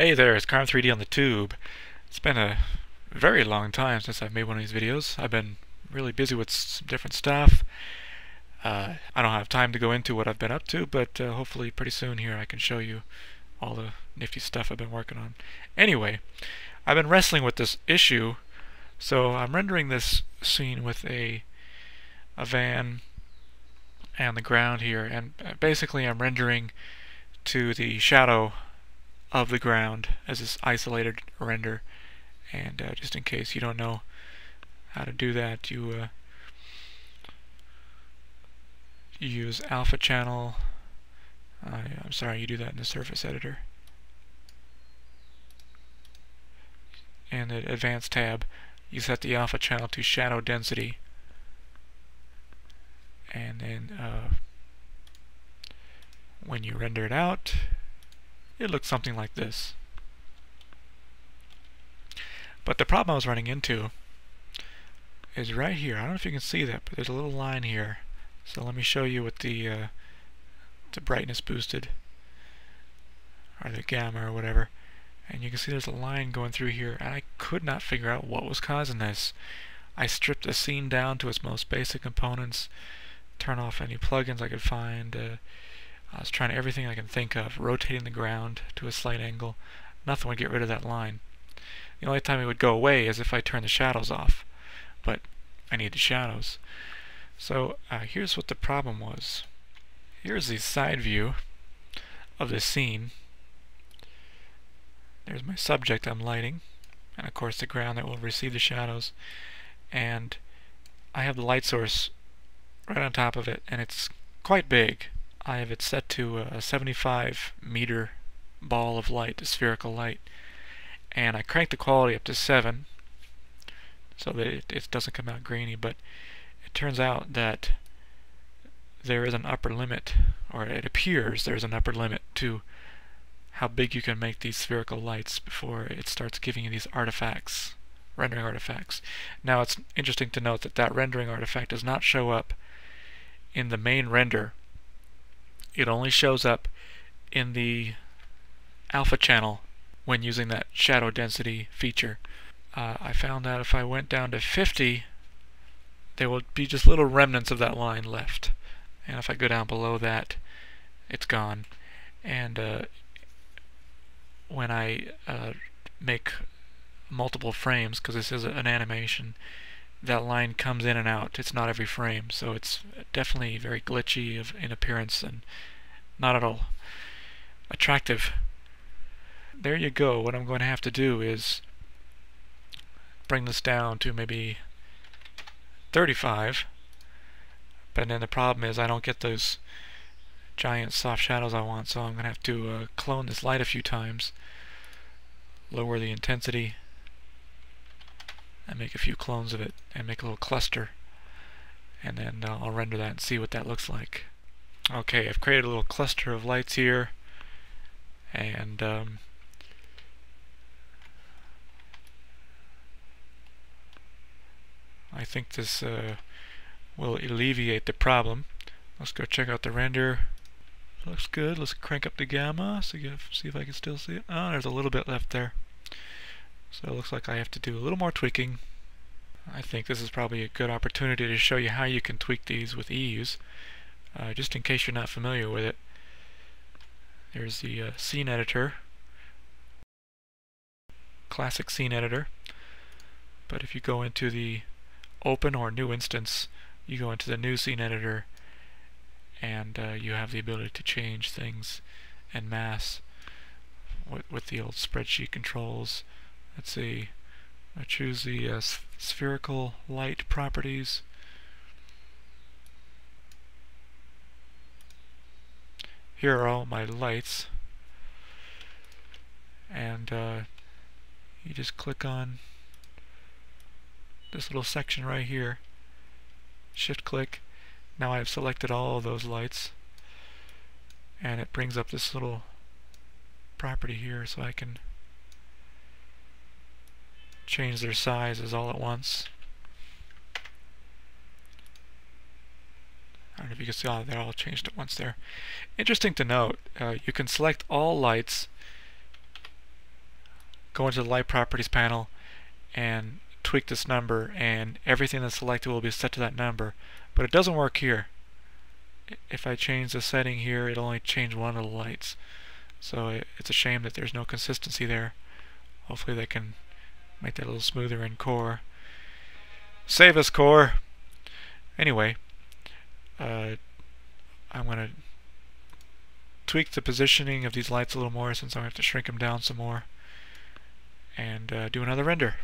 Hey there, it's Carm3D on the tube. It's been a very long time since I've made one of these videos. I've been really busy with some different stuff. I don't have time to go into what I've been up to, but hopefully pretty soon here I can show you all the nifty stuff I've been working on. Anyway, I've been wrestling with this issue, so I'm rendering this scene with a van and the ground here, and basically I'm rendering to the shadow of the ground as this isolated render. And just in case you don't know how to do that, you use alpha channel. I'm sorry, you do that in the surface editor. And the advanced tab, you set the alpha channel to shadow density. And then when you render it out, it looks something like this. But the problem I was running into is right here. I don't know if you can see that, but there's a little line here. So let me show you with the brightness boosted, or the gamma or whatever. And you can see there's a line going through here, and I could not figure out what was causing this. I stripped the scene down to its most basic components, turn off any plugins I could find. I was trying everything I can think of, rotating the ground to a slight angle. Nothing would get rid of that line. The only time it would go away is if I turn the shadows off, but I need the shadows. So here's what the problem was. Here's the side view of the scene. There's my subject I'm lighting, and of course the ground that will receive the shadows. And I have the light source right on top of it, and it's quite big. I have it set to a 75 meter ball of light, a spherical light. And I cranked the quality up to 7 so that it doesn't come out grainy, but it turns out that there is an upper limit, or it appears there's an upper limit to how big you can make these spherical lights before it starts giving you these artifacts, rendering artifacts. Now it's interesting to note that that rendering artifact does not show up in the main render. It only shows up in the alpha channel when using that shadow density feature. I found that if I went down to 50, there will be just little remnants of that line left. And if I go down below that, it's gone. And when I make multiple frames, because this is an animation, that line comes in and out. It's not every frame, so it's definitely very glitchy in appearance and not at all attractive. There you go. What I'm going to have to do is bring this down to maybe 35, but then the problem is I don't get those giant soft shadows I want, so I'm going to have to clone this light a few times, lower the intensity, and make a few clones of it, and make a little cluster, and then I'll render that and see what that looks like. Okay, I've created a little cluster of lights here, and I think this will alleviate the problem. Let's go check out the render. Looks good. Let's crank up the gamma so see if I can still see it. Oh, there's a little bit left there. So it looks like I have to do a little more tweaking. I think this is probably a good opportunity to show you how you can tweak these with ease. Just in case you're not familiar with it. There's the scene editor. Classic scene editor. But if you go into the open or new instance, you go into the new scene editor, and you have the ability to change things en masse with the old spreadsheet controls. Let's see, I choose the spherical light properties. Here are all my lights, and you just click on this little section right here, shift click. Now I have selected all of those lights, and it brings up this little property here so I can change their sizes all at once. I don't know if you can see how they're all changed at once there. Interesting to note, you can select all lights go into the light properties panel and tweak this number, and everything that's selected will be set to that number. But it doesn't work here. If I change the setting here, it'll only change one of the lights. So it's a shame that there's no consistency there. Hopefully they can make that a little smoother in Core. Save us, Core! Anyway, I'm going to tweak the positioning of these lights a little more, since I'm going to have to shrink them down some more, and do another render.